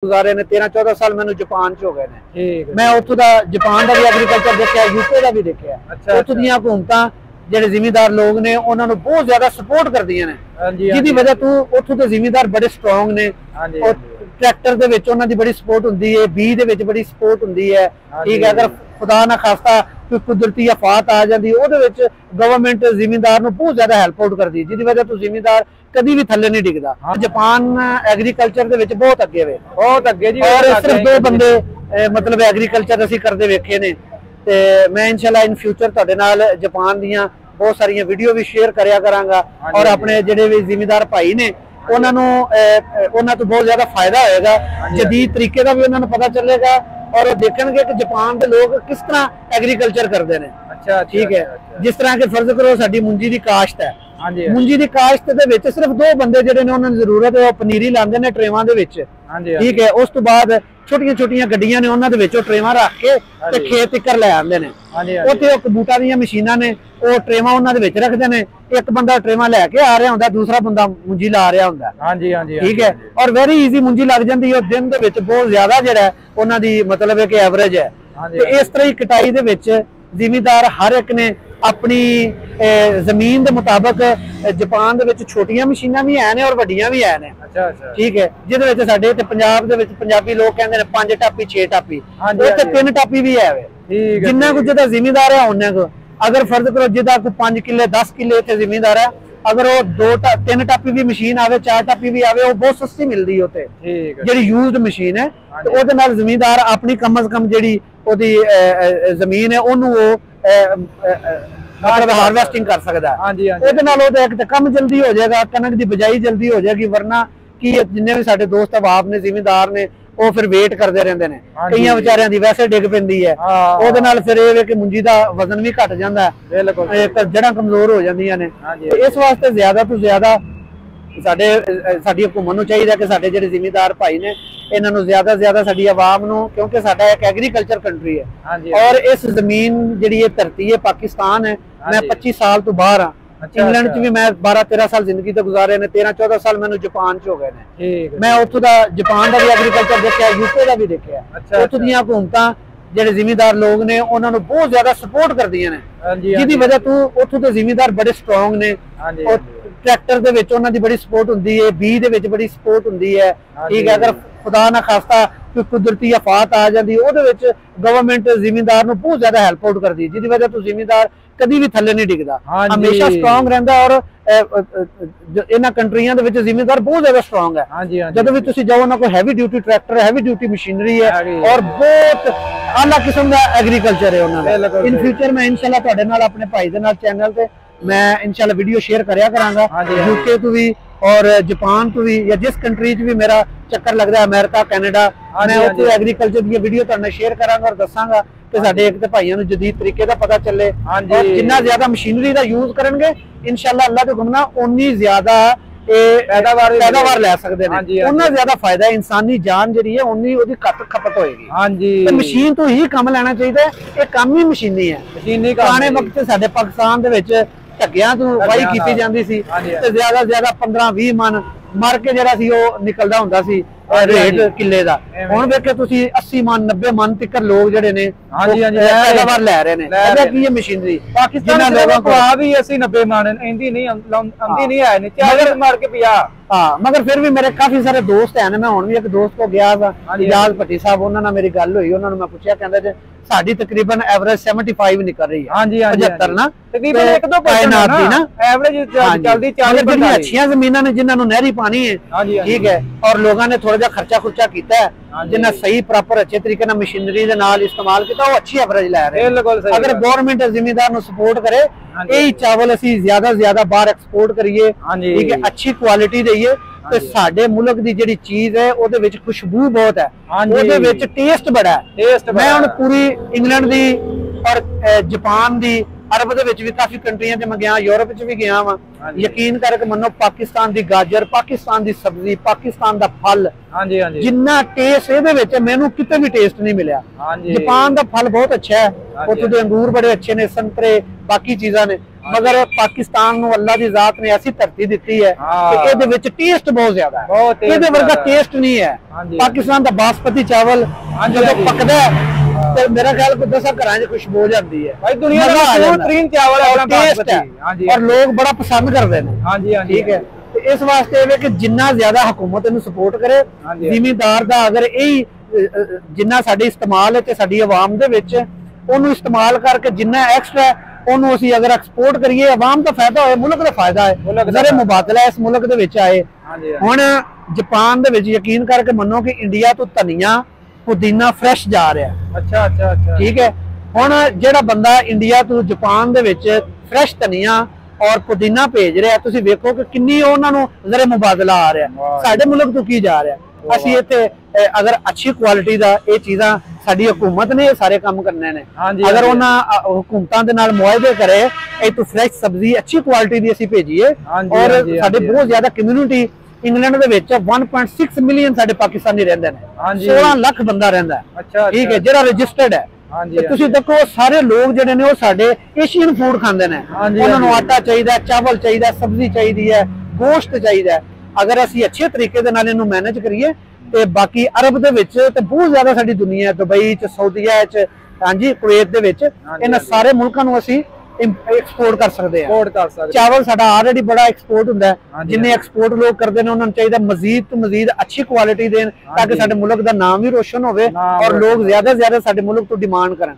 गुजारे ने 13-14 साल मैंने जापान च हो गए ने। मैं उत्थों दा जापान का भी एग्रीकल्चर देखा, यूके का भी देखा। उत्थों दी हुकूमतां जेडे जिमीदार लोग ने उन्होंने बहुत ज्यादा सपोर्ट कर दियां ने, जिहदी वजह तो उत्थों दे जिमीदार बड़े स्ट्रोंग ने। और ट्रैक्टर दे विच उन्हां दी बड़ी सपोर्ट हुंदी है, बीज दे विच बड़ी सपोर्ट हुंदी है। ठीक है, अगर खुदा ना खास्ता कोई कुदरती आफत आ जाती है उहदे विच गवर्नमेंट जिमीदार नूं बहुत ज्यादा हेल्प आउट करदी है, जिहदी वजह तो जिमीदार कभी भी थल्ले नहीं डिगदा। जापान एग्रीकल्चर दे विच बहुत अगे वे, बहुत अगे जी। और सिर्फ 2 बंदे मतलब एग्रीकल्चर असीं करदे वेखे ने। ते मैं इंशाल्लाह इन फ्यूचर तुहाडे नाल जापान दियां बहुत सारियां वीडियो भी शेयर करया करांगा। और अपने जिहड़े भी जिमीदार भाई ने उन्हां तो बहुत ज्यादा फायदा होएगा, जदीद तरीके का भी उन्हां नूं पता चलेगा और वो देखेंगे कि जापान के लोग किस तरह एग्रीकल्चर करते हैं। अच्छा, ठीक है। जिस तरह के फर्ज करो साडी मुंजी की काश्त है, मुंजी की काश्त दे विच सिर्फ 2 बंदे जिहड़े ने उन्हां नूं जरूरत है, पनीरी लांदे ने ट्रेवां दे विच। ठीक है, उस तो बाद छोटियां छोटियां गड्डियां ने उन्हां दे विच ट्रेवां रख के ते खेत तक ले आंदे ने। उत्थे कबूटा दीयां मशीनां ने, वो ट्रेवां उन्हां दे विच रखदे ने। एक बंदा ट्रेवां लैके आ रहा हुंदा, दूसरा बंदा मुंजी ला रहा हुंदा। ठीक है, और वेरी ईजी मुंजी लग जाती है। दिन दे विच बहुत ज्यादा जिहड़ा उन्हां दी मतलब है कि एवरेज है। ते इस तरह ही कटाई दे विच जिमीदार हर एक ने अपनी जमीन के मुताबिक जापान दे विच छोटियां मशीनां भी है और वड्डियां भी है। ठीक है, जिहदे विच साडे ते पंजाब दे विच पंजाबी लोग कहंदे ने 5 टापी 6 टापी, उत्थे 3 टापी भी है। जिन्ना कुछ जिहदा जिमीदार है उन्ना को, अगर फर्ज करो जिहदा कोई 5 किले 10 किले इत्थे जिमीदार है, अगर वो 3 टापी भी मशीन आवे 4 टापी भी आवे, वो बहुत सस्ती मिलदी है उत्थे, जिहड़ी यूज्ड मशीन है। ते ओहदे नाल जमींदार अपनी कम अज कम जिहड़ी ओहदी जमीन है ओनू वो मतलब हार्वेस्टिंग कर सकता है। ओहदे नाल ओहदा इक ते कम जल्दी हो जाएगा, कनक दी बिजाई जल्दी हो जाएगी। वरना कि जिन्ने भी साडे दोस्त अहबाब ने जिमीदार ने वो फिर वेट करते रहंदे ने, कईयां विचारियां दी वैसे डिग पैंदी है। ओहदे नाल फिर इह वे कि मुंजी दा वजन भी घट जांदा है, जड़ां कमजोर हो जांदियां ने। इस वास्ते ज्यादा तो ज्यादा साडी हुकूमत नूं चाहीदा कि साडे जिहड़े जिमीदार भाई ने इन्हां नूं ज्यादा से ज्यादा साडी आवाम नूं, क्योंकि साडा एक एग्रीकल्चर कंट्री है और इस जमीन जिहड़ी धरती है पाकिस्तान है। मैं 25 साल तो बाहर हाँ, इंग्लैंड च भी मैं 12-13 साल जिंदगी तो गुजारे ने, 13-14 साल मैंने जापान च हो गए ने। मैं उत्थों दा जापान का भी एग्रीकल्चर देखा, यूके का भी देखा। उत्थों दीयां हुकूमतां जिहड़े जिमीदार लोग ने उन्हां नूं बहुत ज्यादा सपोर्ट करदियां ने, जिहदी वजह तो उत्थों दे जिमीदार बड़े स्ट्रोंग ने। और ट्रैक्टर दे विच उन्हां दी बड़ी सपोर्ट हुंदी है, बीज दे विच बड़ी सपोर्ट हुंदी है। ठीक है, अगर खुदा ना खास्ता कोई कुदरती आफत आ जाती है उहदे विच गवर्नमेंट जिमीदार नूं बहुत ज्यादा हेल्प आउट करदी है, जिहदी वजह तो जिमीदार कभी भी थल्ले नहीं डिगदा, हमेशा स्ट्रोंग रहिंदा। और इन्हां कंट्रियां दे विच जिमीदार बहुत ज्यादा स्ट्रोंग है। जदों भी तुसीं जाओ, उन्हां कोल heavy duty tractor, heavy duty machinery है और बहुत आला किस्म का एग्रीकल्चर है उन्हां दा। इन फ्यूचर मैं इंशाल्लाह तुहाडे नाल अपने भाई दे नाल चैनल ते मैं इंशाल्लाह वीडियो शेयर करया करांगा, यूके तो भी और जापान तो भी, या जिस कंट्री च भी मेरा चक्कर लगता है, अमेरिका कैनेडा, मैं उत्थे एग्रीकल्चर दी वीडियो तुहाडे नाल शेयर करांगा और दसांगा कि साडे एक ते भाइयां नूं जदीद तरीके दा पता चले। और जिन्ना ज्यादा मशीनरी दा यूज करनगे इंशाल्लाह अल्लाह दे हुक्म नाल उन्नी ज्यादा पैदावार ले सकते हैं, उन्ना ज्यादा फायदा है। इंसानी जान जिहड़ी है उन्नी ओहदी घट खपत होएगी। ते मशीन तो ही काम लेना चाहिए, ये काम ही मशीनी है। पुराने वक्त साडे पाकिस्तान दे विच ढग्गियां तो वाही कीती जांदी सी ते ज्यादा से ज्यादा 15-20 मन मर के जिहड़ा सी ओह निकलदा हुंदा सी रेट किले दा। हुण वेखो तुसीं 80 मन 90 मन तक लोग जिहड़े ने पैदावार लै रहे ने। ਇਹਦਾ ਕੀ ਹੈ ਮਸ਼ੀਨਰੀ ਪਾਕਿਸਤਾਨ ਲੋਕਾਂ ਕੋਲ ਆ ਵੀ 80-90 मन इंदी नहीं आंदी नहीं है ने 40 मार के 50। हाँ, मगर फिर भी मेरे काफी सारे दोस्त हैं। मैं हुण भी एक दोस्त को गया था, इजाज भट्टी साहब, उन्हां नाल मेरी गल हुई। उन्हां नूं मैं पुछया, कहंदे जे साडी तकरीबन एवरेज 75 निकल रही है। 75 ना तकरीबन 1-2% दी ना एवरेज चलदी 40। बड़ियां अच्छियां ज़मीनां ने जिन्हां नूं नहरी पानी है, ठीक है, और लोगों ने थोड़ा जिहा खर्चा खुर्चा कीता है, जिन्हें सही प्रॉपर अच्छे तरीके नाल मशीनरी दे नाल इस्तेमाल कीता, वो अच्छी एवरेज लै रहे हैं। अगर गवर्नमेंट जिमीदार नूं सपोर्ट करे, यही चावल असीं ज्यादा से ज्यादा बाहर एक्सपोर्ट करिए, ठीक है, अच्छी क्वालिटी दईए, ते साडे मुल्क दी जिहड़ी चीज है ओहदे विच खुशबू बहुत है, ओहदे विच टेस्ट बड़ा है। मैं हुण पूरी इंग्लैंड दी और जापान दी, अरब दे विच भी काफी कंट्रियां च मैं गया, यूरोप च भी गया वा। यकीन करके मनो, पाकिस्तान दी गाजर, पाकिस्तान दी सब्जी, पाकिस्तान दा फल, जिन्ना टेस्ट इहदे विच मैनूं किते भी टेस्ट नहीं मिलिया। जापान दा फल बहुत अच्छा है, उत्थे दे अंगूर बड़े अच्छे ने, संतरे, बाकी चीज़ां ने, मगर पाकिस्तान नूं अल्लाह दी जात ने ऐसी धरती दी है कि इहदे विच टेस्ट बहुत ज्यादा है, इहदे वर्गा टेस्ट नहीं है। पाकिस्तान दा बासमती चावल जदों पकदा है ते मेरा ख्याल को 10 घरां च खुशबू हो जाती है भाई, दुनिया दा बेहतरीन चावल है, टेस्ट है और लोग बड़ा पसंद करते हैं। हाँ जी, ठीक है। इस वास्ते कि जिन्ना ज्यादा हुकूमत इन्हू सपोर्ट करे, जिमीदार दा अगर यही जिन्ना साडे इस्तेमाल है ते साडी आवाम दे विच ओनू इस्तेमाल करके जिन्ना एक्स्ट्रा ओनू असीं अगर एक्सपोर्ट करिए, आवाम दा फायदा होए, मुल्क दा फायदा है, जरे मुबादला इस मुल्क दे विच आए। हुण जापान दे विच यकीन करके मन्नो कि इंडिया तो धनिया पुदीना फ्रैश जा रहा। अच्छा अच्छा अच्छा, ठीक है। हुण जेड़ा बंदा इंडिया तो जापान दे विच फ्रैश धनिया और पुदीना भेज रहा, तुसीं वेखो कि किन्नी उन्हां नूं जरे मुबादला आ रहा, साडे मुल्क तो की जा रहा। असीं इत्थे अगर अच्छी क्वालिटी दा ये चीज़ां साडी हुकूमत ने सारे काम करने ने, अगर उन्हां हुकूमतां दे नाल मुआहदे करे, ये तो फ्रैश सब्जी अच्छी क्वालिटी दी असीं भेजीए। और साडे बहुत ज्यादा कम्यूनिटी इंग्लैंड दे विच 1.6 मिलियन साडे पाकिस्तानी रहिंदे ने, 16 लाख बंदा रहिंदा है, ठीक है, जेड़ा रजिस्टर्ड है। तुसीं देखो सारे लोग जिहड़े ने साडे एशियन फूड खांदे ने, उन्हां नूं आटा चाहिदा, चावल चाहिदा, सब्जी चाहिदी है, गोश्त चाहिदा है। अगर असीं अच्छे तरीके दे नाल इहनूं मैनेज करिए ते बाकी अरब दे विच ते बहुत ज्यादा साडी दुनिया, दुबई च, सऊदीया च, हां जी, कुवैत दे विच, इन्हां सारे मुल्कां नूं असीं एक्सपोर्ट कर सकते हैं। चावल साडा ऑलरेडी बड़ा एक्सपोर्ट हुंदा है, जिन्ने एक्सपोर्ट लोग करते हैं उन्होंने चाहिए मजीद तो मजीद अच्छी क्वालिटी देन ताकि साडे मुल्क दा नाम भी रोशन होवे और लोग ज्यादा से ज्यादा साडे मुल्क तो डिमांड करन।